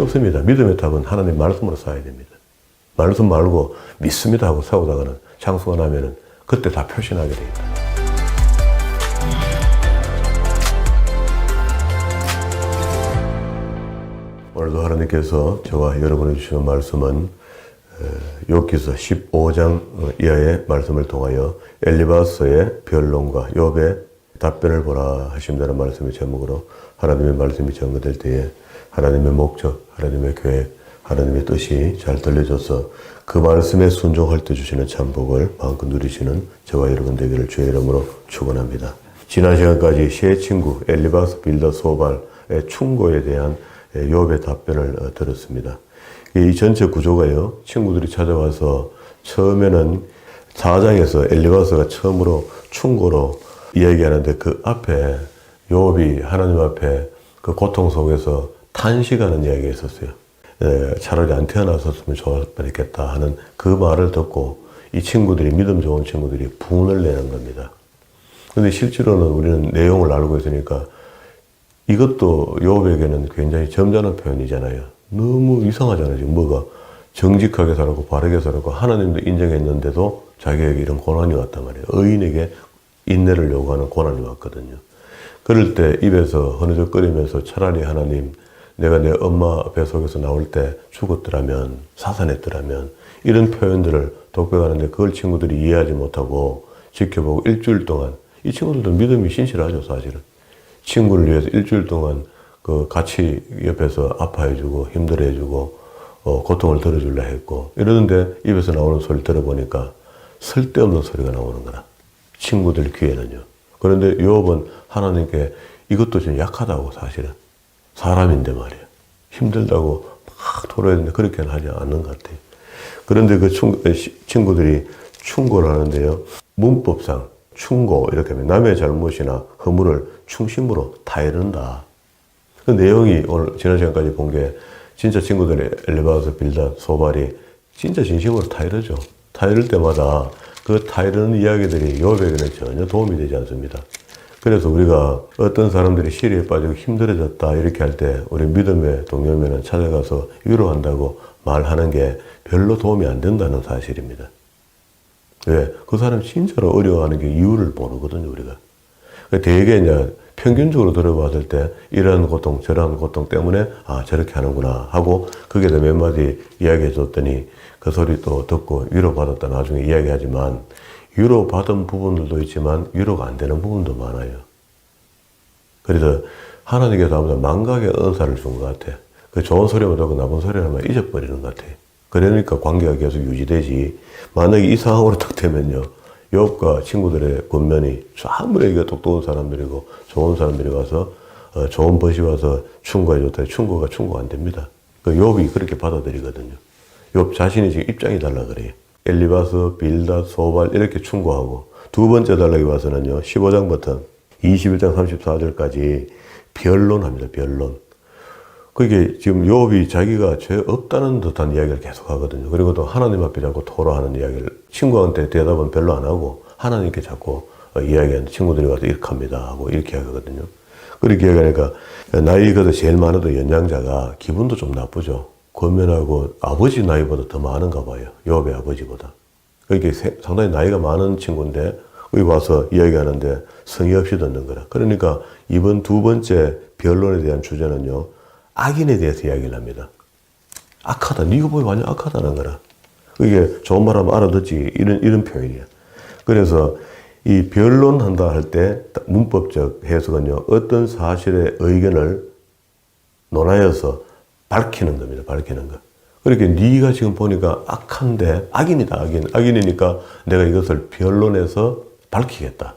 필요 없습니다. 믿음의 답은 하나님 말씀으로 쌓아야 됩니다. 말씀 말고 믿습니다 하고 싸우다가는 장수가 나면은 그때 다 표신하게 됩니다. 오늘도 하나님께서 저와 여러분이 주시는 말씀은 욥기서 15장 이하의 말씀을 통하여 엘리바스의 변론과 욥의 답변을 보라 하신다는 말씀의 제목으로 하나님의 말씀이 전거될 때에 하나님의 목적, 하나님의 계획, 하나님의 뜻이 잘 들려져서 그 말씀에 순종할 때 주시는 참복을 마음껏 누리시는 저와 여러분 되기를 주의 이름으로 축원합니다. 지난 시간까지 세 친구 엘리바스, 빌닷, 소발의 충고에 대한 욥의 답변을 들었습니다. 이 전체 구조가요, 친구들이 찾아와서 처음에는 4장에서 엘리바스가 처음으로 충고로 이야기하는데 그 앞에 욥이 하나님 앞에 그 고통 속에서 탄식하는 이야기가 있었어요. 차라리 안 태어났었으면 좋았겠다 하는 그 말을 듣고 이 친구들이, 믿음 좋은 친구들이 분을 내는 겁니다. 근데 실제로는 우리는 내용을 알고 있으니까 이것도 욥에게는 굉장히 점잖은 표현이잖아요. 너무 이상하잖아요. 지금 뭐가 정직하게 살았고 바르게 살았고 하나님도 인정했는데도 자기에게 이런 고난이 왔단 말이에요. 의인에게 인내를 요구하는 고난이 왔거든요. 그럴 때 입에서 흐느적거리면서 차라리 하나님, 내가 내 엄마 뱃속에서 나올 때 죽었더라면, 사산했더라면, 이런 표현들을 독백하는데 그걸 친구들이 이해하지 못하고 지켜보고 일주일 동안, 이 친구들도 믿음이 신실하죠, 사실은. 친구를 위해서 일주일 동안 그 같이 옆에서 아파해주고 힘들어해주고 고통을 덜어주려 했고 이러는데 입에서 나오는 소리를 들어보니까 쓸데없는 소리가 나오는 거라. 친구들 귀에는요. 그런데 욥은 하나님께 이것도 좀 약하다고 사실은. 사람인데 말이에요. 힘들다고 막 토로했는데 그렇게는 하지 않는 것 같아요. 그런데 그 친구들이 충고를 하는데요. 문법상 충고 이렇게 하면 남의 잘못이나 허물을 충심으로 다 이른다. 그 내용이 오늘 지난 시간까지 본 게 진짜 친구들의 엘리바스, 빌닷, 소발이 진짜 진심으로 다 이르죠. 다 이를 때마다 그 다 이르는 이야기들이 욥에게는 전혀 도움이 되지 않습니다. 그래서 우리가 어떤 사람들이 시리에 빠지고 힘들어졌다 이렇게 할 때 우리 믿음의 동료면은 찾아가서 위로한다고 말하는 게 별로 도움이 안 된다는 사실입니다. 왜? 그 사람 진짜로 어려워하는 게 이유를 모르거든요, 우리가. 되게 이제 평균적으로 들어봤을 때 이런 고통, 저런 고통 때문에 아, 저렇게 하는구나 하고 그게 더 몇 마디 이야기해 줬더니 그 소리 또 듣고 위로받았다 나중에 이야기하지만 위로받은 부분들도 있지만 위로가 안 되는 부분도 많아요. 그래서 하나님께서 아무튼 망각의 은사를 준 것 같아. 그 좋은 소리만 듣고 나쁜 소리를 하면 잊어버리는 것 같아. 그러니까 관계가 계속 유지되지. 만약에 이 상황으로 딱 되면요. 욥과 친구들의 권면이 아무리 이게 똑똑한 사람들이고 좋은 사람들이 와서 좋은 벗이 와서 충고해줬다. 충고가 안 됩니다. 그 욥이 그렇게 받아들이거든요. 욥 자신이 지금 입장이 달라 그래요. 엘리바스, 빌닷, 소발 이렇게 충고하고 두 번째 단락에 와서는요. 15장부터 21장 34절까지 변론합니다. 변론. 그게 지금 욥이 자기가 죄 없다는 듯한 이야기를 계속 하거든요. 그리고 또 하나님 앞에 자꾸 토로하는 이야기를 친구한테 대답은 별로 안 하고 하나님께 자꾸 이야기하는데 친구들이 와서 이렇게 합니다 하고 이렇게 하거든요. 그렇게 이야기하니까 나이 그래도 제일 많아도 연장자가 기분도 좀 나쁘죠. 권면하고 아버지 나이보다 더 많은가 봐요. 욥의 아버지보다. 그게 상당히 나이가 많은 친구인데 여기 와서 이야기하는데 성의 없이 듣는 거라. 그러니까 이번 두 번째 변론에 대한 주제는요. 악인에 대해서 이야기를 합니다. 악하다. 네가 보기 완전 악하다는 거라. 그게 좋은 말 하면 알아듣지. 이런 표현이야. 그래서 이 변론한다 할 때 문법적 해석은요. 어떤 사실의 의견을 논하여서 밝히는 겁니다. 밝히는 거. 그렇게 네가 지금 보니까 악한데 악인이다. 악인이니까 내가 이것을 변론해서 밝히겠다.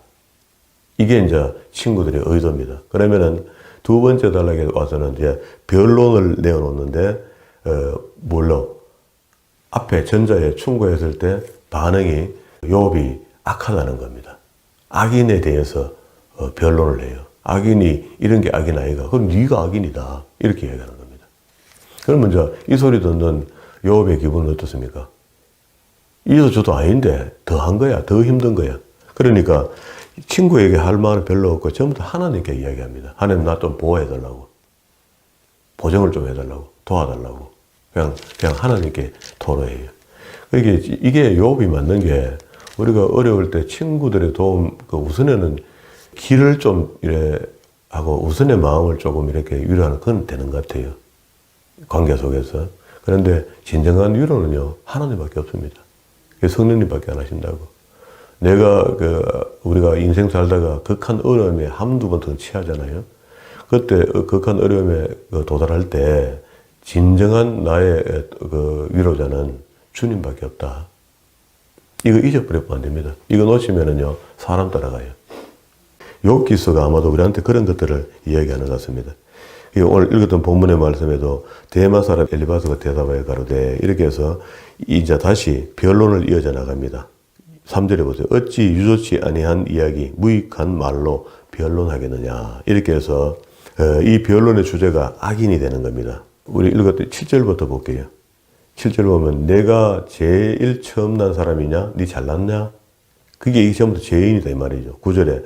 이게 이제 친구들의 의도입니다. 그러면은 두 번째 단락에 와서는 이제 변론을 내어놓는데, 뭘로? 앞에 전자에 충고했을 때 반응이 욥이 악하다는 겁니다. 악인에 대해서 변론을 해요. 악인이 이런 게 악인 아이가. 그럼 네가 악인이다. 이렇게 얘기하는 겁니다. 그러면 이제 이 소리 듣는 욥의 기분은 어떻습니까? 이도 저도 아닌데 더 한 거야. 더 힘든 거야. 그러니까 친구에게 할 말은 별로 없고 전부 다 하나님께 이야기합니다. 하나님 나 좀 보호해달라고. 보정을 좀 해달라고. 도와달라고. 그냥 하나님께 토로해요. 이게 욥이 맞는 게 우리가 어려울 때 친구들의 도움, 우선에는 길을 좀 이래 하고 우선의 마음을 조금 이렇게 위로하는 건 되는 것 같아요. 관계 속에서. 그런데 진정한 위로는요, 하나님밖에 없습니다. 성령님밖에 안 하신다고. 우리가 인생 살다가 극한 어려움에 한두 번 더 취하잖아요. 그때 극한 어려움에 도달할 때 진정한 나의 위로자는 주님밖에 없다. 이거 잊어버리면 안 됩니다. 이거 놓치면은요, 사람 따라가요. 욥기서가 아마도 우리한테 그런 것들을 이야기하는 것 같습니다. 오늘 읽었던 본문의 말씀에도 대마 사람 엘리바스가 대답하여 가로되 이렇게 해서 이제 다시 변론을 이어져 나갑니다. 3절에 보세요. 어찌 유조치 아니한 이야기 무익한 말로 변론하겠느냐. 이렇게 해서 이 변론의 주제가 악인이 되는 겁니다. 우리 읽었던 7절부터 볼게요. 7절 보면 내가 제일 처음 난 사람이냐? 네 잘났냐? 그게 이 처음부터 죄인이다 이 말이죠. 9절에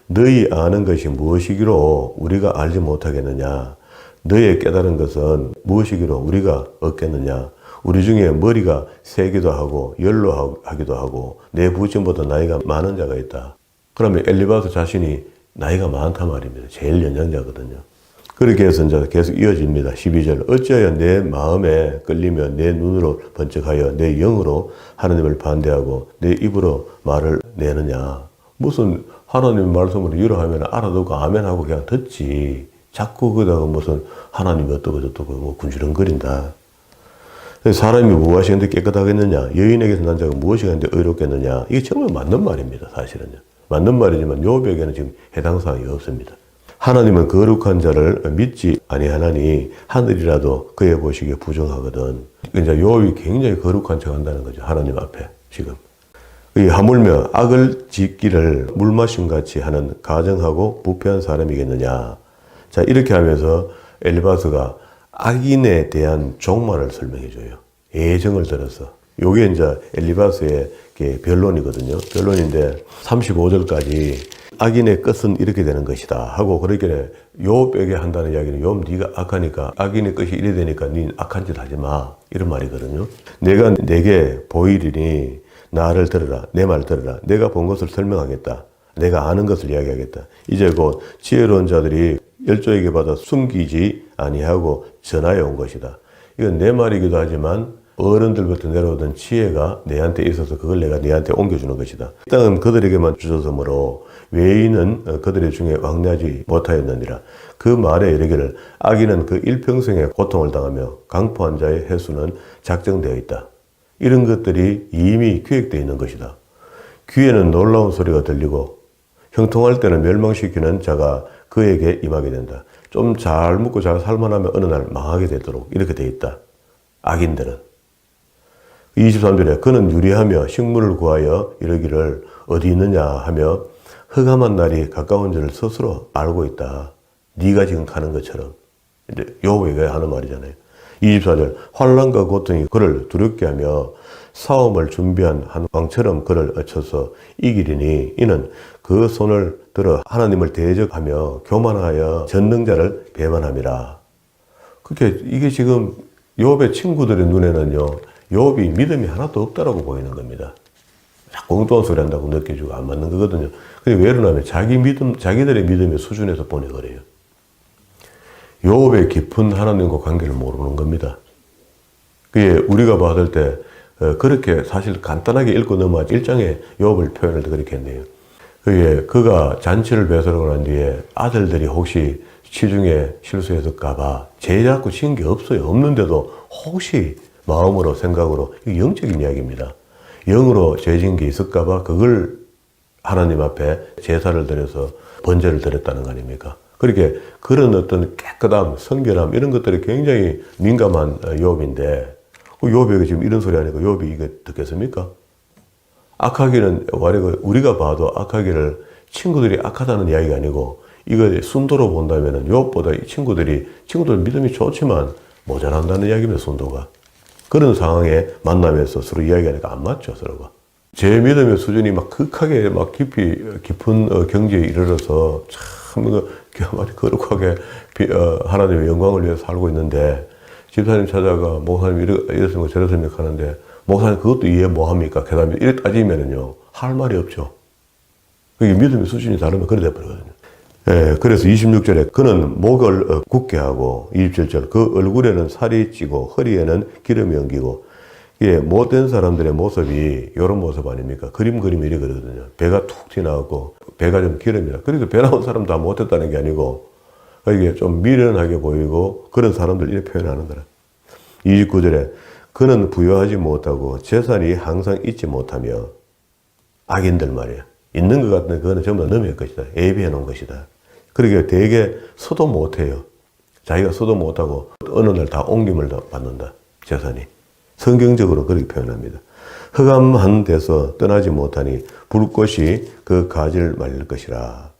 너희 아는 것이 무엇이기로 우리가 알지 못하겠느냐? 너의 깨달은 것은 무엇이기로 우리가 얻겠느냐? 우리 중에 머리가 세기도 하고 연로하기도 하고 내 부친보다 나이가 많은 자가 있다. 그러면 엘리바스 자신이 나이가 많단 말입니다. 제일 연장자거든요. 그렇게 해서 이제 계속 이어집니다. 12절. 어찌하여 내 마음에 끌리며 내 눈으로 번쩍하여 내 영으로 하나님을 반대하고 내 입으로 말을 내느냐. 무슨 하나님 말씀으로 위로하면 알아듣고 아멘하고 그냥 듣지. 자꾸 그러다가 무슨 하나님이 어떠고 저떠고 뭐 군주렁거린다. 사람이 무엇이건데 깨끗하겠느냐. 여인에게서 난 자가 무엇이건데 의롭겠느냐. 이게 정말 맞는 말입니다. 사실은요. 맞는 말이지만 욥에게는 지금 해당 사항이 없습니다. 하나님은 거룩한 자를 믿지 아니하나니 하늘이라도 그의 보시기에 부정하거든. 이제 욥이 굉장히 거룩한 척 한다는 거죠. 하나님 앞에 지금. 하물며 악을 짓기를 물마심 같이 하는 가정하고 부패한 사람이겠느냐. 자, 이렇게 하면서 엘리바스가 악인에 대한 종말을 설명해 줘요. 예정을 들어서. 요게 이제 엘리바스의 변론이거든요. 변론인데 35절까지 악인의 끝은 이렇게 되는 것이다 하고 그렇게 욥에게 한다는 이야기는 욥 네가 악하니까 악인의 끝이 이래 되니까 네 악한 짓 하지 마 이런 말이거든요. 내가 내게 보이리니 나를 들으라 내 말 들으라 내가 본 것을 설명하겠다 내가 아는 것을 이야기하겠다. 이제 곧 지혜로운 자들이 열조에게 받아 숨기지 아니하고 전하여 온 것이다. 이건 내 말이기도 하지만 어른들부터 내려오던 지혜가 내한테 있어서 그걸 내가 내한테 옮겨주는 것이다. 땅은 그들에게만 주셨으므로 외인은 그들 중에 왕래하지 못하였느니라. 그 말에 이르기를 악인은 그 일평생의 고통을 당하며 강포한 자의 해수는 작정되어 있다. 이런 것들이 이미 기획되어 있는 것이다. 귀에는 놀라운 소리가 들리고 형통할 때는 멸망시키는 자가 그에게 임하게 된다. 좀 잘 먹고 잘 살만하면 어느 날 망하게 되도록 이렇게 되어 있다. 악인들은. 23절에 그는 유리하며 식물을 구하여 이르기를 어디 있느냐 하며 흑암한 날이 가까운 줄을 스스로 알고 있다. 네가 지금 가는 것처럼. 욥에게 하는 말이잖아요. 24절 환난과 고통이 그를 두렵게 하며 싸움을 준비한 한 왕처럼 그를 얻쳐서 이기리니 이는 그 손을 들어 하나님을 대적하며 교만하여 전능자를 배반함이라. 그렇게 이게 지금 욥의 친구들의 눈에는요. 욥이 믿음이 하나도 없다라고 보이는 겁니다. 자꾸 엉뚱한 소리 한다고 느껴지고 안 맞는 거거든요. 근데 왜 그러냐면 자기들의 믿음의 수준에서 보내버려요. 욥의 깊은 하나님과 관계를 모르는 겁니다. 그게 우리가 받을 때 그렇게 사실 간단하게 읽고 넘어가지 1장에 욥을 표현을 그렇게 했네요. 그가 잔치를 배설하고 난 뒤에 아들들이 혹시 시중에 실수했을까봐 죄 잡고 지은 게 없어요. 없는데도 혹시 마음으로 생각으로 이게 영적인 이야기입니다. 영으로 죄 지은 게 있을까봐 그걸 하나님 앞에 제사를 드려서 번제를 드렸다는 거 아닙니까? 그렇게 그런 어떤 깨끗함, 성결함 이런 것들이 굉장히 민감한 욥인데 욥이 지금 이런 소리 하니까 욥이 이거 듣겠습니까? 악하기는 우리가 봐도 악하기를 친구들이 악하다는 이야기가 아니고 이거 순도로 본다면은 욥보다 이 친구들 믿음이 좋지만 모자란다는 이야기입니다. 순도가. 그런 상황에 만나면서 서로 이야기하니까 안 맞죠, 서로가. 제 믿음의 수준이 막 극하게 막 깊은 경지에 이르러서 참 거룩하게 하나님의 영광을 위해서 살고 있는데 집사님 찾아가 목사님 이렇습니까 저렇습니까 하는데 목사님 그것도 이해 뭐합니까? 그 다음에 이렇게 따지면은요 할 말이 없죠. 그게 믿음의 수준이 다르면 그래 돼버리거든요. 예, 그래서 26절에 그는 목을 굳게 하고 27절 그 얼굴에는 살이 찌고 허리에는 기름이 엉기고 이게 못된 사람들의 모습이 이런 모습 아닙니까? 그림이 이러거든요. 배가 툭 튀어나오고 배가 좀 기름이라. 그래도 배 나온 사람 다 못했다는 게 아니고 이게 좀 미련하게 보이고 그런 사람들 이렇게 표현하는 거라. 29절에 그는 부여하지 못하고 재산이 항상 있지 못하며 악인들 말이야. 있는 것 같은데 그거는 전부 다 남의 것이다. 예비해 놓은 것이다. 그러게 되게 서도 못해요. 자기가 서도 못하고 어느 날 다 옮김을 받는다. 재산이. 성경적으로 그렇게 표현합니다. 흑암한 데서 떠나지 못하니 불꽃이 그 가지를 말릴 것이라.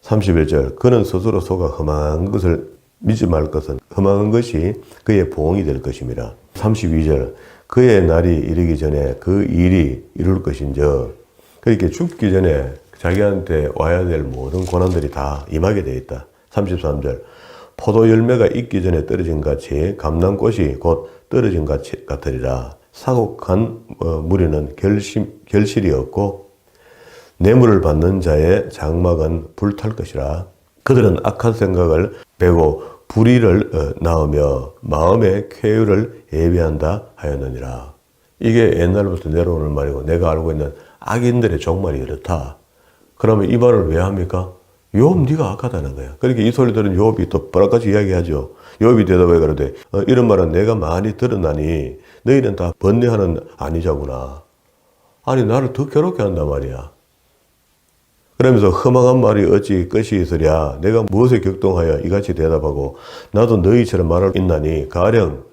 31절 그는 스스로 속아 험한 것을 믿지 말 것은 험한 것이 그의 보응이 될 것입니다. 32절 그의 날이 이르기 전에 그 일이 이룰 것인저 그렇게 죽기 전에 자기한테 와야 될 모든 고난들이 다 임하게 되어 있다. 33절 포도 열매가 익기 전에 떨어진 같이 감람꽃이 곧 떨어진 것 같으리라. 사곡한 무리는 결실이 없고 뇌물을 받는 자의 장막은 불탈 것이라. 그들은 악한 생각을 빼고 불의를 낳으며 마음의 쾌유를 예비한다 하였느니라. 이게 옛날부터 내려오는 말이고 내가 알고 있는 악인들의 종말이 이렇다. 그러면 이 말을 왜 합니까? 욥 네가 악하다는 거야. 그러니까 이 소리 들은 욥이 또 뭐라까지 이야기하죠. 욥이 대답해 그러되 이런 말은 내가 많이 들었나니 너희는 다 번뇌하는 아니자구나. 아니 나를 더 괴롭게 한단 말이야. 그러면서 허망한 말이 어찌 끝이 있으랴. 내가 무엇에 격동하여 이같이 대답하고 나도 너희처럼 말할 있나니 가령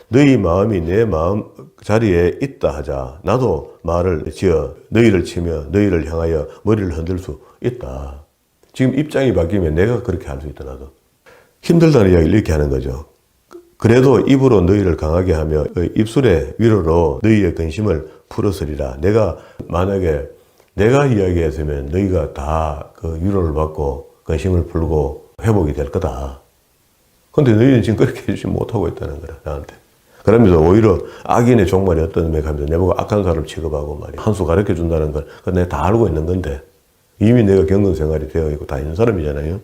너희 마음이 내 마음 자리에 있다 하자. 나도 말을 지어 너희를 치며 너희를 향하여 머리를 흔들 수 있다. 지금 입장이 바뀌면 내가 그렇게 할 수 있다. 나도. 힘들다는 이야기를 이렇게 하는 거죠. 그래도 입으로 너희를 강하게 하며 입술의 위로로 너희의 근심을 풀었으리라. 내가 만약에 내가 이야기했으면 너희가 다 그 위로를 받고 근심을 풀고 회복이 될 거다. 근데 너희는 지금 그렇게 해주지 못하고 있다는 거라 나한테. 그러면서 오히려 악인의 종말이 어떤 의미가 하면서 내보고 악한 사람 취급하고 말이야. 한 수 가르쳐 준다는 걸 내가 다 알고 있는 건데 이미 내가 겪은 생활이 되어 있고 다 있는 사람이잖아요.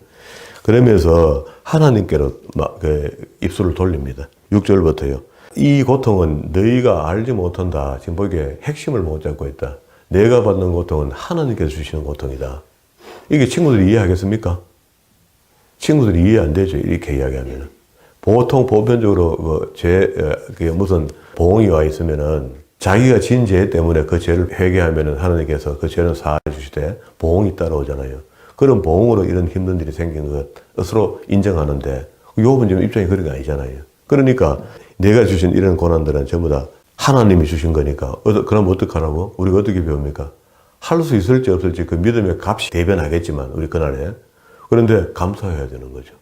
그러면서 하나님께로 막 입술을 돌립니다. 6절부터요. 이 고통은 너희가 알지 못한다. 지금 보기에 핵심을 못 잡고 있다. 내가 받는 고통은 하나님께서 주시는 고통이다. 이게 친구들이 이해하겠습니까? 친구들이 이해 안 되죠. 이렇게 이야기하면은. 보통 보편적으로 무슨 보응이 와 있으면은 자기가 진 죄 때문에 그 죄를 회개하면은 하나님께서 그 죄는 사해 주시되 보응이 따라오잖아요. 그런 보응으로 이런 힘든 일이 생긴 것으로 인정하는데 욥은 좀 입장이 그런 게 아니잖아요. 그러니까 내가 주신 이런 고난들은 전부 다 하나님이 주신 거니까 그럼 어떡하라고? 우리가 어떻게 배웁니까? 할 수 있을지 없을지 그 믿음의 값이 대변하겠지만 우리 그날에 그런데 감사해야 되는 거죠.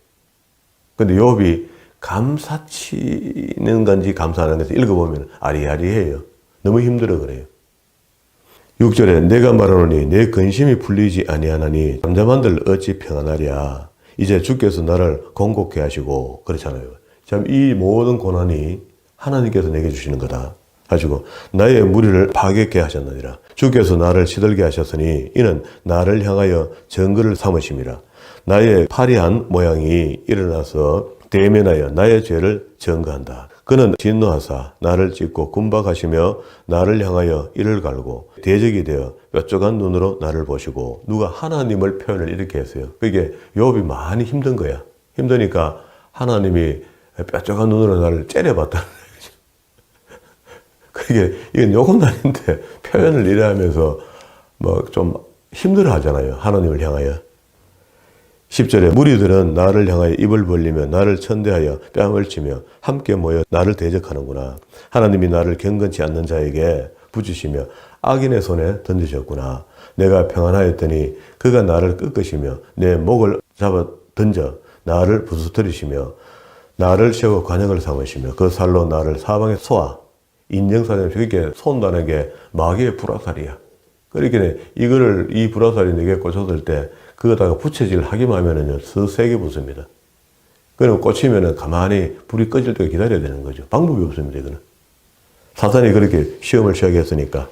근데 욥이 감사치는 건지 감사하는 건지 읽어보면 아리아리해요. 너무 힘들어 그래요. 6절에 내가 말하노니 내 근심이 풀리지 아니하나니 잠잠한들 어찌 평안하랴. 이제 주께서 나를 공곡케 하시고 그렇잖아요. 참 이 모든 고난이 하나님께서 내게 주시는 거다 하시고 나의 무리를 파괴케 하셨느니라. 주께서 나를 시들게 하셨으니 이는 나를 향하여 증거를 삼으심이라. 나의 파리한 모양이 일어나서 대면하여 나의 죄를 증거한다. 그는 진노하사 나를 찢고 군박하시며 나를 향하여 이를 갈고 대적이 되어 뾰족한 눈으로 나를 보시고. 누가 하나님을 표현을 이렇게 했어요. 그게 욥이 많이 힘든 거야. 힘드니까 하나님이 뾰족한 눈으로 나를 째려봤다는 거죠. 그게 이건 욕은 아닌데 표현을 이래 하면서 뭐 좀 힘들어 하잖아요. 하나님을 향하여. 10절에 무리들은 나를 향하여 입을 벌리며 나를 천대하여 뺨을 치며 함께 모여 나를 대적하는구나. 하나님이 나를 경건치 않는 자에게 붙이시며 악인의 손에 던지셨구나. 내가 평안하였더니 그가 나를 꺾으시며 내 목을 잡아 던져 나를 부수뜨리시며 나를 세워 관역을 삼으시며 그 살로 나를 사방에 쏘아. 인정사정 그렇게 쏜다는 게 마귀의 불화살이야. 그러니까 이 불화살이 내게 꽂혔을 때 그거다가 부채질 하기만 하면은요, 세게 붙습니다. 그럼 꽂히면은 가만히 불이 꺼질 때까지 기다려야 되는 거죠. 방법이 없습니다, 이거는. 사탄이 그렇게 시험을 시작했으니까.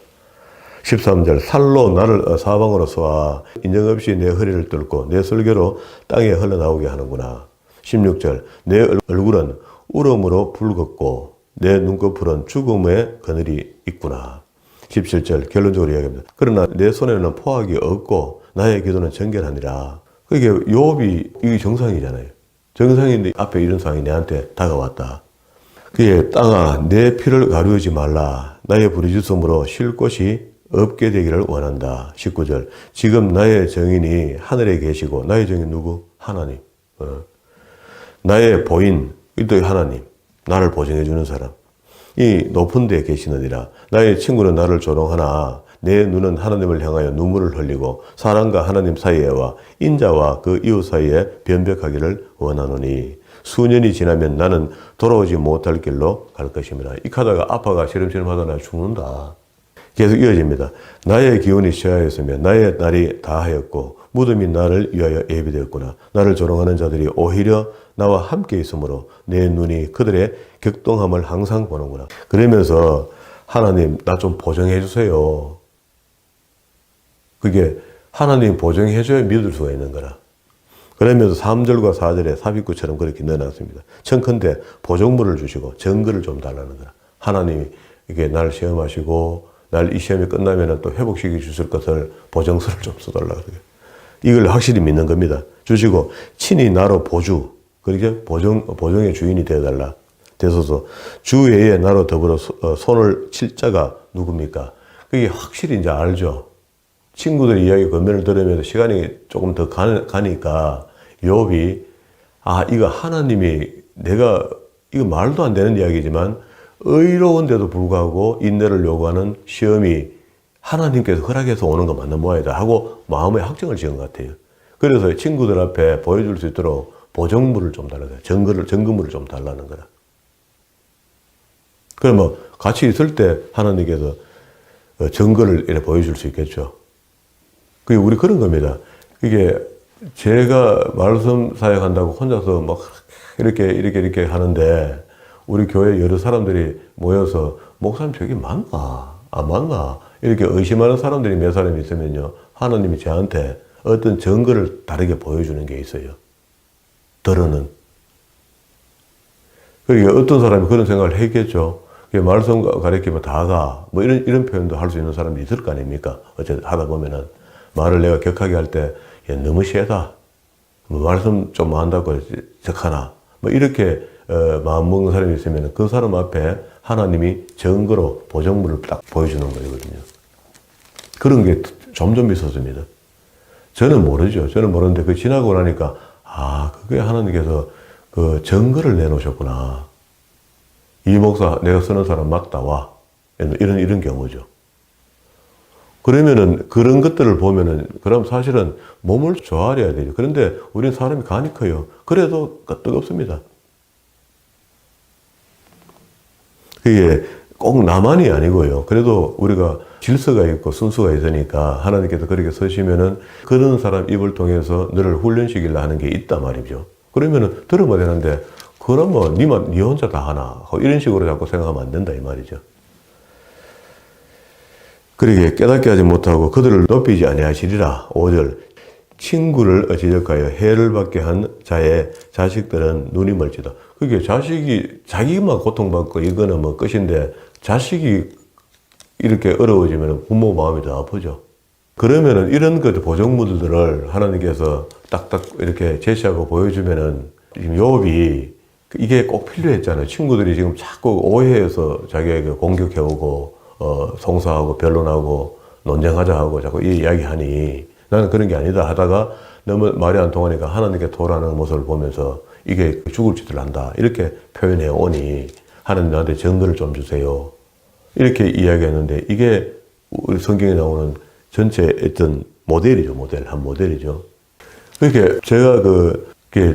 13절, 살로 나를 사방으로 쏘아 인정 없이 내 허리를 뚫고 내 설계로 땅에 흘러나오게 하는구나. 16절, 내 얼굴은 울음으로 붉었고 내 눈꺼풀은 죽음의 그늘이 있구나. 17절, 결론적으로 이야기합니다. 그러나 내 손에는 포악이 없고 나의 기도는 정결하니라. 그게 욥이 이게 정상이잖아요. 정상인데 앞에 이런 상황이 내한테 다가왔다. 그의 땅아 내 피를 가루지 말라. 나의 부르짖음으로 쉴 곳이 없게 되기를 원한다. 19절 지금 나의 정인이 하늘에 계시고 나의 정인 누구? 하나님. 나의 보인 또 하나님. 나를 보증해 주는 사람. 이 높은 데 계시느니라. 나의 친구는 나를 조롱하나 내 눈은 하나님을 향하여 눈물을 흘리고 사람과 하나님 사이에와 인자와 그 이웃 사이에 변벽하기를 원하노니 수년이 지나면 나는 돌아오지 못할 길로 갈 것입니다. 이 가다가 아파가 시름시름 하다 나 죽는다. 계속 이어집니다. 나의 기운이 시야였으며 나의 날이 다하였고 무덤이 나를 위하여 예비되었구나. 나를 조롱하는 자들이 오히려 나와 함께 있으므로 내 눈이 그들의 격동함을 항상 보는구나. 그러면서 하나님 나 좀 보정해 주세요. 그게 하나님 보정해 줘야 믿을 수가 있는 거라. 그러면서 3절과 4절에 삽입구처럼 그렇게 넣어놨습니다. 청컨대 보정물을 주시고 증거를 좀 달라는 거라. 하나님이 이게 날 시험하시고 날 이 시험이 끝나면 또 회복시켜 주실 것을 보정서를 좀 써달라 그래요. 이걸 확실히 믿는 겁니다. 주시고 친히 나로 보주, 그렇게 보정의 주인이 되어달라. 되소서 주 외에 나로 더불어 손을 칠 자가 누굽니까? 그게 확실히 이제 알죠. 친구들 이야기 건면을 들으면서 시간이 조금 더 가니까 욥이 이거 하나님이 내가 이거 말도 안 되는 이야기지만 의로운데도 불구하고 인내를 요구하는 시험이 하나님께서 허락해서 오는 거 맞는 모양이다 하고 마음에 확정을 지은 것 같아요. 그래서 친구들 앞에 보여줄 수 있도록 보정물을 좀 달라요. 증거물을 좀 달라는 거라. 그럼 뭐 같이 있을 때 하나님께서 증거를 이렇게 보여줄 수 있겠죠. 그게 우리 그런 겁니다. 이게 제가 말씀 사역한다고 혼자서 막 이렇게 하는데 우리 교회 여러 사람들이 모여서 목사님 저게 맞나? 안 맞나? 이렇게 의심하는 사람들이 몇 사람이 있으면요. 하나님이 저한테 어떤 증거를 다르게 보여주는 게 있어요. 들어는. 그러니까 어떤 사람이 그런 생각을 했겠죠. 말씀 가르치면 다가 뭐 이런 표현도 할 수 있는 사람이 있을 거 아닙니까? 어쨌든 하다 보면은 말을 내가 격하게 할 때 너무 세다. 뭐 말씀 좀 한다고 적하나. 뭐 이렇게 마음 먹는 사람이 있으면 그 사람 앞에 하나님이 증거로 보정물을 딱 보여주는 거거든요. 그런 게 점점 있었습니다. 저는 모르죠. 저는 모르는데 그 지나고 나니까 그게 하나님께서 그 증거를 내놓으셨구나. 이 목사 내가 쓰는 사람 맞다 와. 이런 경우죠. 그러면은 그런 것들을 보면은 그럼 사실은 몸을 조아려야 되죠. 그런데 우리는 사람이 간이 커요. 그래도 뜨겁습니다. 그게 꼭 나만이 아니고요. 그래도 우리가 질서가 있고 순수가 있으니까 하나님께서 그렇게 서시면은 그런 사람 입을 통해서 너를 훈련시키려 하는 게 있단 말이죠. 그러면은 들으면 되는데 그럼 뭐 니 혼자 다 하나 이런 식으로 자꾸 생각하면 안 된다 이 말이죠. 그러게 깨닫게 하지 못하고 그들을 높이지 아니하시리라. 5절 친구를 지적하여 해를 받게 한 자의 자식들은 눈이 멀지다. 그게 자식이 자기만 고통받고 이거는 뭐 끝인데 자식이 이렇게 어려워지면 부모 마음이 더 아프죠. 그러면은 이런 그 보정물들을 하나님께서 딱딱 이렇게 제시하고 보여주면은 지금 욥이 이게 꼭 필요했잖아요. 친구들이 지금 자꾸 오해해서 자기에게 공격해오고 송사하고 변론하고 논쟁하자 하고 자꾸 이 이야기하니 나는 그런 게 아니다 하다가 너무 말이 안 통하니까 하나님께 토라는 모습을 보면서 이게 죽을 짓을 한다 이렇게 표현해 오니 하나님 나한테 증거를 좀 주세요 이렇게 이야기했는데 이게 우리 성경에 나오는 전체 어떤 모델이죠. 한 모델이죠. 그렇게 제가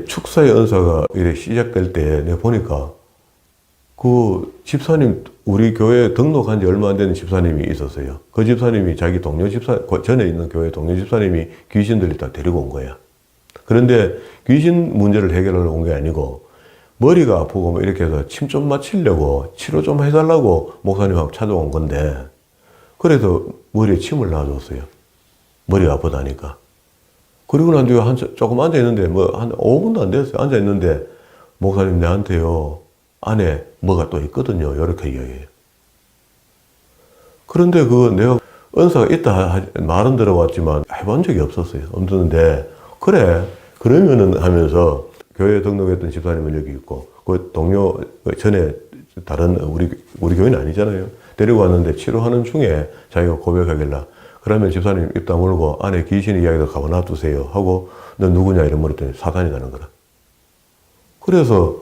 축사의 은사가 이렇게 시작될 때 내가 보니까 그 집사님, 우리 교회에 등록한 지 얼마 안 되는 집사님이 있었어요. 그 집사님이 자기 동료 집사, 전에 있는 교회 동료 집사님이 귀신들이 다 데리고 온 거야. 그런데 귀신 문제를 해결하러 온 게 아니고 머리가 아프고 뭐 이렇게 해서 침 좀 맞추려고 치료 좀 해달라고 목사님하고 찾아온 건데 그래서 머리에 침을 놔줬어요. 머리가 아프다니까. 그리고 난 뒤에 조금 앉아있는데 뭐 한 5분도 안 됐어요. 앉아있는데 목사님 내한테요 안에 뭐가 또 있거든요. 이렇게 이야기해요. 그런데 내가 은사가 있다 말은 들어봤지만 해본 적이 없었어요. 없는데 그래 그러면은 하면서 교회 등록했던 집사님은 여기 있고 그 동료 전에 다른 우리 교회는 아니잖아요. 데리고 왔는데 치료하는 중에 자기가 고백하길래 그러면 집사님 입 다물고 안에 귀신 이야기도 가만 놔두세요 하고 너 누구냐 이런 물었더니 사단이라는 거라. 그래서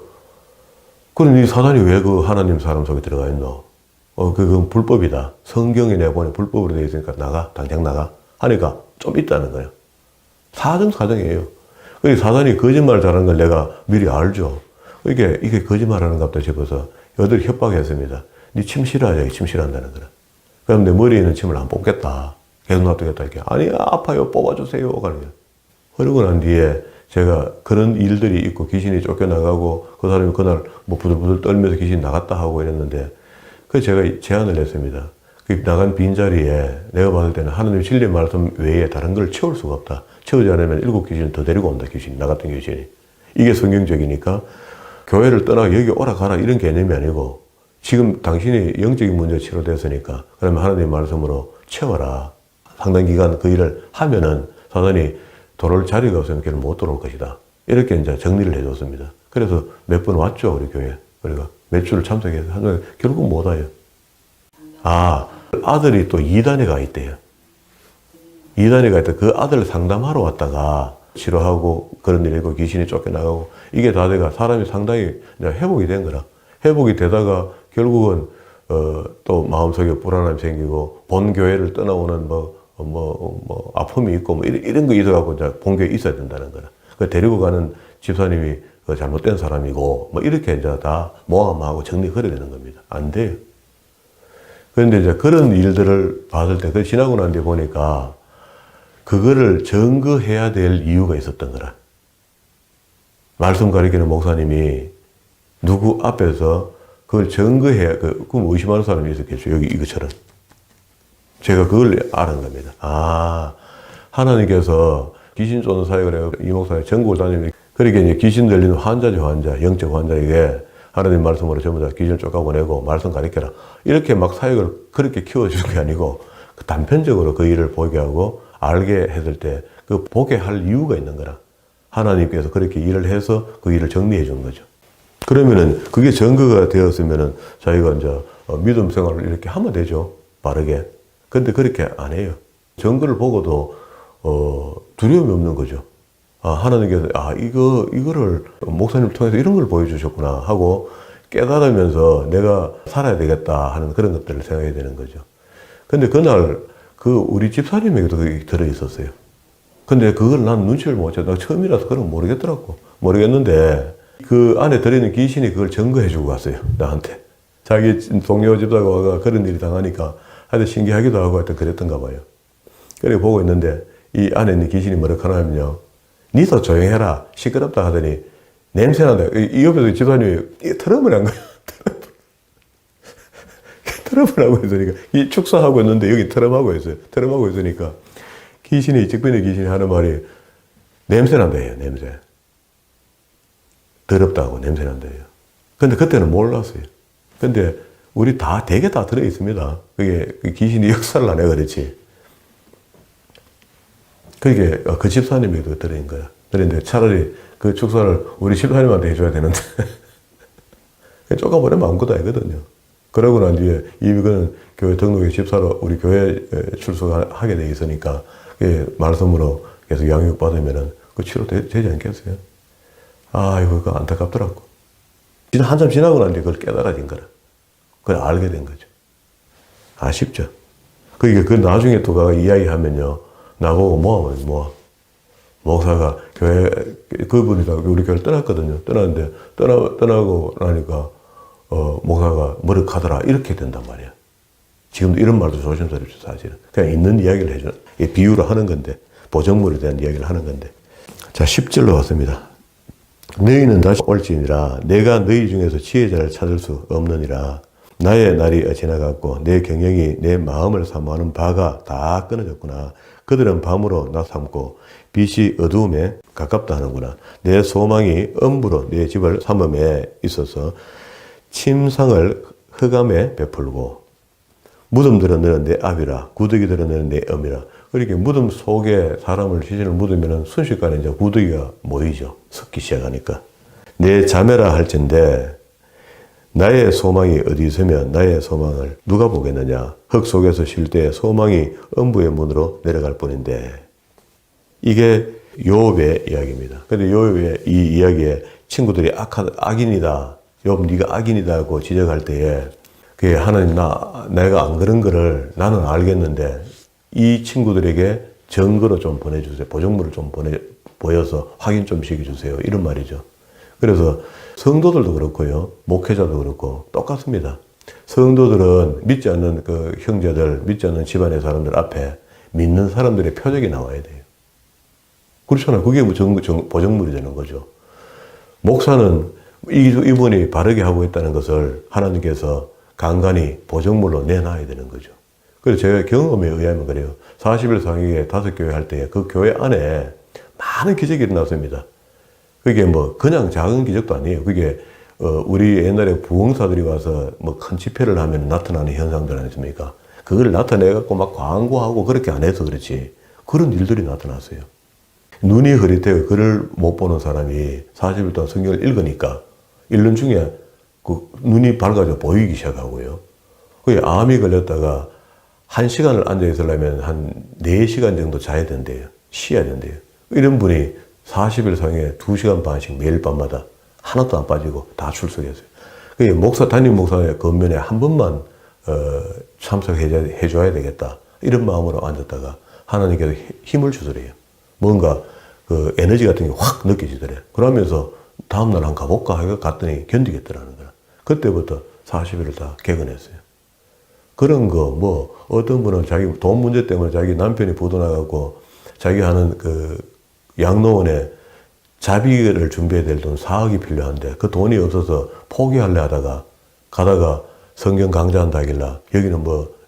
그럼 이 사단이 왜 그 하나님 사람 속에 들어가 있노? 그건 불법이다. 성경에 내보내 불법으로 되어 있으니까 나가, 당장 나가. 하니까 좀 있다는 거예요. 사정이에요. 사단이 거짓말 잘하는 걸 내가 미리 알죠. 이게 거짓말하는 것 같다 싶어서 여들 협박했습니다. 네 침 싫어하자, 침 싫어한다는 거라. 그럼 내 머리에 있는 침을 안 뽑겠다. 계속 놔두겠다. 이렇게. 아니, 아파요. 뽑아주세요. 그러고 난 뒤에 제가 그런 일들이 있고 귀신이 쫓겨나가고 그 사람이 그날 뭐 부들부들 떨면서 귀신이 나갔다 하고 이랬는데 그래서 제가 제안을 했습니다. 그 나간 빈자리에 내가 봤을 때는 하나님 진리 말씀 외에 다른 걸 채울 수가 없다. 채우지 않으면 7 귀신을 더 데리고 온다. 귀신이 나갔던 귀신이. 이게 성경적이니까 교회를 떠나고 여기 오라 가라 이런 개념이 아니고 지금 당신이 영적인 문제 치료됐으니까 그러면 하나님 말씀으로 채워라. 상당 기간 그 일을 하면은 사단이 돌아올 자리가 없으면 걔는 못 돌아올 것이다. 이렇게 이제 정리를 해줬습니다. 그래서 몇 번 왔죠, 우리 교회. 그러니까 몇 주를 참석해서 하는데 결국 못 와요. 아들이 또 2단에 가 있대요. 2단에 가 있다. 그 아들 상담하러 왔다가 치료하고 그런 일이 있고 귀신이 쫓겨나가고 이게 다 돼가 사람이 상당히 회복이 된 거라. 회복이 되다가 결국은 또 마음속에 불안함이 생기고 본 교회를 떠나오는 아픔이 있고 이런 거 있어갖고 이제 본 교회에 있어야 된다는 거라. 데리고 가는 집사님이 잘못된 사람이고 이렇게 이제 다 모함하고 정리해야 되는 겁니다. 안 돼요. 그런데 이제 그런 일들을 봤을 때, 그 지나고 난 뒤에 보니까 그거를 증거해야 될 이유가 있었던 거라. 말씀 가리키는 목사님이 누구 앞에서 그걸 증거해야, 그럼 의심하는 사람이 있었겠죠. 여기 이것처럼. 제가 그걸 아는 겁니다. 하나님께서 귀신 쫓는 사역을 해요. 이 목사님 전국을 다니면 그렇게 이제 귀신 들리는 환자죠, 환자. 영적 환자에게 하나님 말씀으로 전부 다 귀신을 쫓아보내고 말씀 가르쳐라. 이렇게 막 사역을 그렇게 키워주는 게 아니고 단편적으로 그 일을 보게 하고 알게 했을 때 그 보게 할 이유가 있는 거라. 하나님께서 그렇게 일을 해서 그 일을 정리해 준 거죠. 그러면은 그게 증거가 되었으면은 자기가 이제 믿음 생활을 이렇게 하면 되죠. 바르게. 근데 그렇게 안 해요. 증거를 보고도 두려움이 없는 거죠. 하나님께서 이거를 목사님을 통해서 이런 걸 보여주셨구나 하고 깨달으면서 내가 살아야 되겠다 하는 그런 것들을 생각해야 되는 거죠. 근데 그날 우리 집사님에게도 그게 들어있었어요. 근데 그걸 난 눈치를 못 챘다. 처음이라서 그런 거 모르겠더라고. 모르겠는데 그 안에 들어있는 귀신이 그걸 증거해주고 갔어요. 나한테. 자기 동료 집사가 와가 그런 일이 당하니까 하여튼 신기하기도 하고 하여튼 그랬던가 봐요. 그래 보고 있는데 이 안에 있는 귀신이 뭐라고 하냐면요. 니도 조용해라. 시끄럽다 하더니 냄새난다. 이 옆에서 집사님이 트럼을 한 거예요. 트럼을 하고 있으니까 이 축사하고 있는데 여기 트럼하고 있어요. 트럼하고 있으니까 직변의 귀신이 하는 말이 냄새난다예요. 냄새. 더럽다고 냄새난다예요. 근데 그때는 몰랐어요. 근데 우리 대개 다 들어있습니다. 그게 귀신이 역사를 안 해 그렇지. 그게 그 집사님에게도 들어인 거야. 그런데 차라리 그 축사를 우리 집사님한테 해줘야 되는데 쪼가버리면 아무것도 아니거든요. 그러고 난 뒤에 이거는 교회 등록의 집사로 우리 교회 출석하게 돼 있으니까 말씀으로 계속 양육받으면은 그 치료되지 않겠어요? 이거 안타깝더라고. 한참 지나고 난 뒤에 그걸 깨달아진 거라. 그걸 알게 된 거죠. 아쉽죠. 그 나중에 또 가서 이야기하면요. 나보고 뭐 목사가 교회 그분이 우리 교회를 떠났거든요. 떠났는데 떠나고 나니까 목사가 머쓱하더라 이렇게 된단 말이야. 지금도 이런 말도 조심스럽죠 사실은. 그냥 있는 이야기를 해줘. 비유를 하는 건데 보정물에 대한 이야기를 하는 건데 자, 10절로 왔습니다. 너희는 다시 올지니라 내가 너희 중에서 지혜자를 찾을 수 없느니라. 나의 날이 지나갔고 내 경영이 내 마음을 사모하는 바가 다 끊어졌구나. 그들은 밤으로 나 삼고 빛이 어두움에 가깝다 하는구나. 내 소망이 엄부로 내 집을 삼음에 있어서 침상을 흑암에 베풀고 무덤들은 너는 내 압이라 구더기들은 너는 내 엄이라. 그렇게 무덤 속에 사람을 시신을 묻으면 순식간에 이제 구더기가 모이죠. 섞기 시작하니까. 내 자매라 할진대 나의 소망이 어디 있으면 나의 소망을 누가 보겠느냐. 흙 속에서 쉴 때 소망이 엄부의 문으로 내려갈 뿐인데. 이게 욥의 이야기입니다. 근데 욥의 이 이야기에 친구들이 악인이다. 욥 네가 악인이다고 지적할 때에 그게 하나님 내가 안 그런 거를 나는 알겠는데 이 친구들에게 증거로 좀 보내주세요. 보정물을 좀 보여서 확인 좀 시켜주세요. 이런 말이죠. 그래서 성도들도 그렇고요. 목회자도 그렇고 똑같습니다. 성도들은 믿지 않는 그 형제들, 믿지 않는 집안의 사람들 앞에 믿는 사람들의 표적이 나와야 돼요. 그렇잖아요. 그게 보정물이 되는 거죠. 목사는 이분이 바르게 하고 있다는 것을 하나님께서 간간히 보정물로 내놔야 되는 거죠. 그래서 제가 경험에 의하면 그래요. 40일 상위에 5교회 할 때 그 교회 안에 많은 기적이 일어났습니다. 그게 뭐 그냥 작은 기적도 아니에요. 그게 우리 옛날에 부흥사들이 와서 뭐 큰 집회를 하면 나타나는 현상들 아니십니까? 그걸 나타내갖고 막 광고하고 그렇게 안 해서 그렇지. 그런 일들이 나타났어요. 눈이 흐릿해요. 글을 못 보는 사람이 40일 동안 성경을 읽으니까 1년 중에 그 눈이 밝아져 보이기 시작하고요. 그게 암이 걸렸다가 1시간을 앉아 있으려면 한 4시간 정도 자야 된대요. 쉬어야 된대요. 이런 분이 40일 상에 2시간 반씩 매일 밤마다 하나도 안 빠지고 다 출석했어요. 그게 담임 목사의 건면에 한 번만 참석해줘야 되겠다. 이런 마음으로 앉았다가 하나님께서 힘을 주더래요. 뭔가 그 에너지 같은 게 확 느껴지더래요. 그러면서 다음날 한 가볼까 하고 갔더니 견디겠더라는 거야. 그때부터 40일을 다 개근했어요. 그런 거 어떤 분은 자기 돈 문제 때문에 자기 남편이 부도나가고 자기 하는 그 양로원에 자비를 준비해야 될 돈 4억이 필요한데 그 돈이 없어서 포기하려 하다가 가다가 성경 강좌한다 하길래 여기는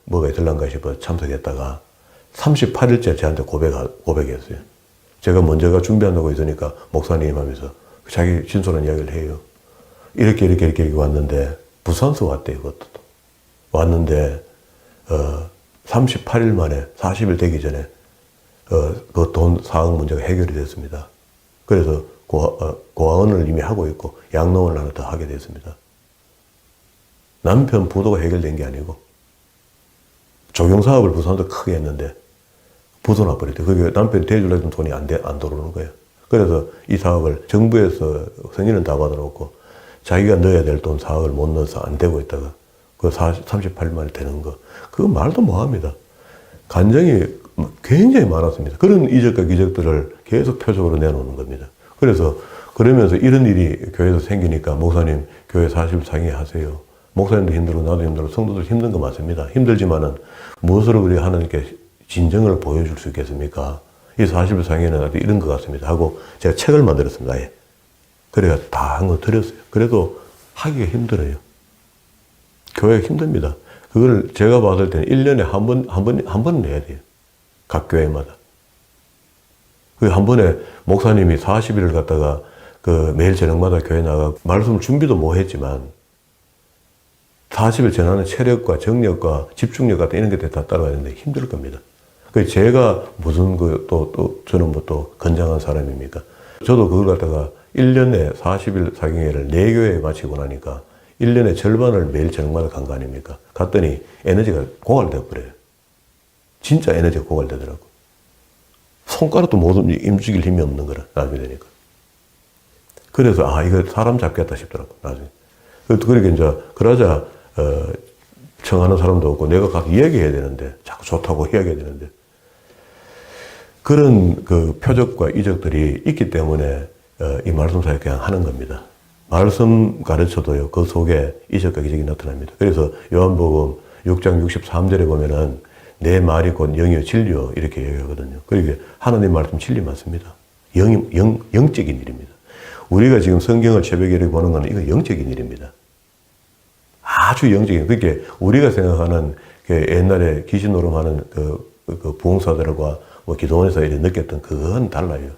뭐가 있을란가 싶어 참석했다가 38일째 저한테 고백했어요. 제가 먼저가 준비한다고 있으니까 목사님 하면서 자기 진솔한 이야기를 해요. 이렇게 왔는데 부산서 왔대요. 그것도 왔는데 38일 만에 40일 되기 전에 그 돈 4억 문제가 해결이 됐습니다. 그래서 고아원을 이미 하고 있고 양로원을 하나 더 하게 됐습니다. 남편 부도가 해결된 게 아니고 조경사업을 부산에서 크게 했는데 부도 나버렸대요. 그게 남편이 대주려 했던 돈이 안 들어오는 거예요. 그래서 이 사업을 정부에서 승인은 다 받아놓고 자기가 넣어야 될 돈 4억을 못 넣어서 안 되고 있다가 그 38일 만에 되는 거. 그거 말도 못합니다. 간증이 굉장히 많았습니다. 그런 이적과 기적들을 계속 표적으로 내놓는 겁니다. 그래서 그러면서 이런 일이 교회에서 생기니까 목사님 교회 40일 상의 하세요. 목사님도 힘들고 나도 힘들고 성도들 힘든 거 맞습니다. 힘들지만은 무엇으로 우리 하나님께 진정을 보여줄 수 있겠습니까? 이 40일 상의는 이런 것 같습니다. 하고 제가 책을 만들었습니다. 아예. 그래가 다 한 거 드렸어요. 그래도 하기가 힘들어요. 교회가 힘듭니다. 그걸 제가 봤을 때는 1년에 한 번 내야 돼요. 각 교회마다. 그 한 번에 목사님이 40일을 갖다가 그 매일 저녁마다 교회 나가 말씀 준비도 못 했지만 40일 전하는 체력과 정력과 집중력 같은 이런 것들 다 따라가야 되는데 힘들 겁니다. 그 제가 무슨 저는 또 건장한 사람입니까? 저도 그걸 갖다가 1년에 40일 사경회를 4교회에 마치고 나니까 1년의 절반을 매일 저녁마다 간 거 아닙니까? 갔더니 에너지가 고갈되어 버려요. 진짜 에너지가 고갈되더라고. 손가락도 못 움직일 힘이 없는 거라, 나중에 되니까. 그래서, 이거 사람 잡겠다 싶더라고, 나중에. 그러니까 이제, 그러자, 청하는 사람도 없고, 내가 가서 이야기해야 되는데, 자꾸 좋다고 이야기해야 되는데. 그런 그 표적과 이적들이 있기 때문에, 이 말씀사역 그냥 하는 겁니다. 말씀 가르쳐도요, 그 속에 이적과 기적이 나타납니다. 그래서 요한복음 6장 63절에 보면은 내 말이 곧 영이요 진리요 이렇게 얘기하거든요. 그러니까 하나님 말씀 진리 맞습니다. 영적인 일입니다. 우리가 지금 성경을 새벽에 이렇게 보는 것은 이건 영적인 일입니다. 아주 영적인. 그게 우리가 생각하는 그 옛날에 귀신 노름하는 그 부흥사들과 뭐 기도원에서 이렇게 느꼈던 그건 달라요.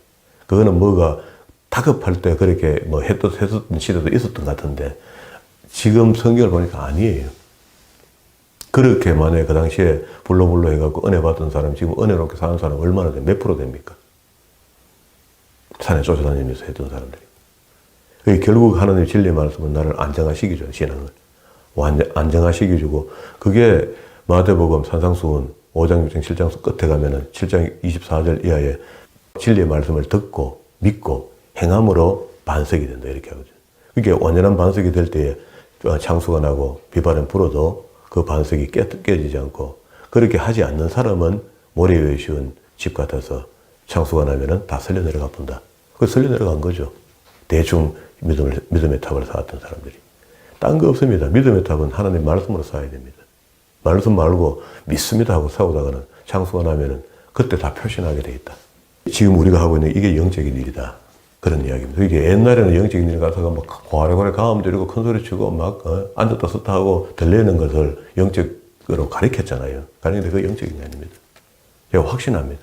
그거는 뭐가 다급할 때 그렇게 뭐 했었던 시대도 있었던 것 같은데 지금 성경을 보니까 아니에요. 그렇게 만약에 그 당시에 불로불로 해갖고 은혜 받던 사람 지금 은혜롭게 사는 사람 얼마나 돼? 몇 프로 됩니까? 산에 쫓아다니면서 했던 사람들이. 결국 하나님의 진리의 말씀은 나를 안정화시키죠. 신앙을. 안정화시켜주고 그게 마태복음 산상수훈 5장 6장 7장 끝에 가면은 7장 24절 이하에 진리의 말씀을 듣고 믿고 행함으로 반석이 된다 이렇게 하거든요. 그게 완전한 반석이 될 때에 창수가 나고 비바람 불어도 그 반석이 깨지지 않고 그렇게 하지 않는 사람은 모래 위에 씌운 집 같아서 창수가 나면은 다 설려 내려가 본다. 그 설려 내려간 거죠. 대충 믿음의 탑을 쌓았던 사람들이. 딴 거 없습니다. 믿음의 탑은 하나님 말씀으로 쌓아야 됩니다. 말씀 말고 믿습니다 하고 싸우다가는 창수가 나면은 그때 다 표신하게 돼 있다. 지금 우리가 하고 있는 이게 영적인 일이다. 그런 이야기입니다. 이게 옛날에는 영적인 일 가서가 막 고아래고래 가음 들이고 큰 소리 치고 막 앉았다 섰다 하고 들리는 것을 영적으로 가르쳤잖아요. 가르쳤는데 그게 영적인 게 아닙니다. 제가 확신합니다.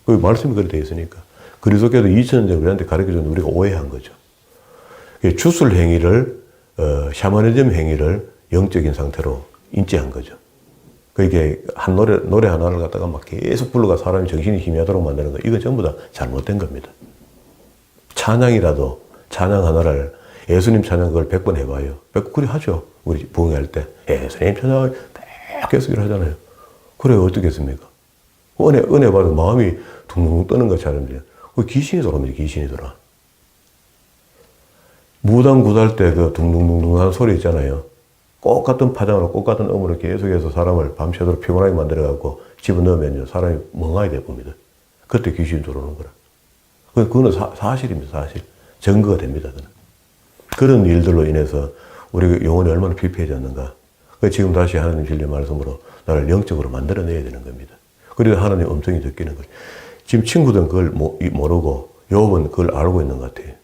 그 말씀이 그렇게 되어 있으니까. 그리스도께서 2000년 전에 우리한테 가르쳐줬는데 우리가 오해한 거죠. 주술 행위를 샤머니즘 행위를 영적인 상태로 인지한 거죠. 그게 한 노래 하나를 갖다가 막 계속 불러가 사람이 정신이 희미하도록 만드는 거, 이거 전부 다 잘못된 겁니다. 찬양이라도 찬양 하나를 예수님 찬양 그걸 100번 해봐요. 100번 그리 하죠. 우리 부흥할 때 예수님 찬양 계속 하잖아요. 그래 어떻게 했습니까? 은혜 받아 마음이 둥둥 뜨는 것처럼 그 귀신이 돌아옵니다. 귀신이 돌아. 무당 굿할 때 그 둥둥둥둥 하는 소리 있잖아요. 꽃 같은 파장으로 꽃 같은 음으로 계속해서 사람을 밤새도록 피곤하게 만들어갖고 집어넣으면요 사람이 멍하게 돼봅니다. 그때 귀신이 들어오는 거라. 그거는 사실입니다. 사실. 증거가 됩니다. 그런 일들로 인해서 우리 영혼이 얼마나 피폐해졌는가. 지금 다시 하나님 진리의 말씀으로 나를 영적으로 만들어내야 되는 겁니다. 그래서 하나님 음성이 듣기는 거예요. 지금 친구들은 그걸 모르고 욥은 그걸 알고 있는 것 같아요.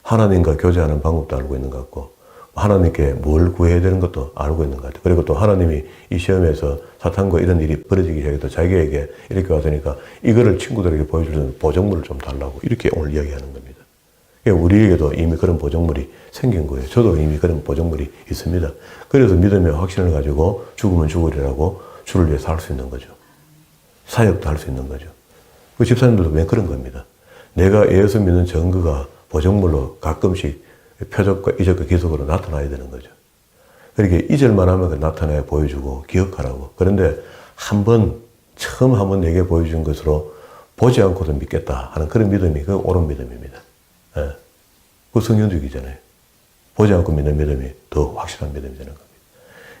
하나님과 교제하는 방법도 알고 있는 것 같고 하나님께 뭘 구해야 되는 것도 알고 있는 것 같아요. 그리고 또 하나님이 이 시험에서 사탄과 이런 일이 벌어지기 시작해서 자기에게 이렇게 왔으니까 이거를 친구들에게 보여주는 보정물을 좀 달라고 이렇게 오늘 이야기하는 겁니다. 우리에게도 이미 그런 보정물이 생긴 거예요. 저도 이미 그런 보정물이 있습니다. 그래서 믿음의 확신을 가지고 죽으면 죽으리라고 주를 위해 살 수 있는 거죠. 사역도 할 수 있는 거죠. 그 집사님들도 왜 그런 겁니다. 내가 예수 믿는 증거가 보정물로 가끔씩 표적과 이적과 기적으로 나타나야 되는 거죠. 그렇게 잊을만 하면 나타나야 보여주고 기억하라고. 그런데 처음 한 번 내게 보여준 것으로 보지 않고도 믿겠다 하는 그런 믿음이 그 옳은 믿음입니다. 예. 그 성경적이잖아요. 보지 않고 믿는 믿음이 더 확실한 믿음이 되는 겁니다.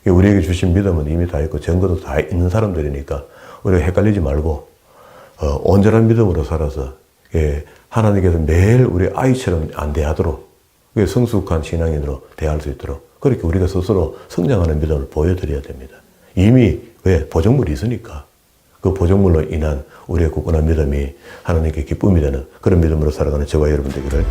우리에게 주신 믿음은 이미 다 있고 증거도 다 있는 사람들이니까 우리가 헷갈리지 말고 온전한 믿음으로 살아서 하나님께서 매일 우리 아이처럼 안 대하도록 성숙한 신앙인으로 대할 수 있도록 그렇게 우리가 스스로 성장하는 믿음을 보여드려야 됩니다. 이미 왜 보정물이 있으니까 그 보정물로 인한 우리의 굳건한 믿음이 하나님께 기쁨이 되는 그런 믿음으로 살아가는 저와 여러분 되기를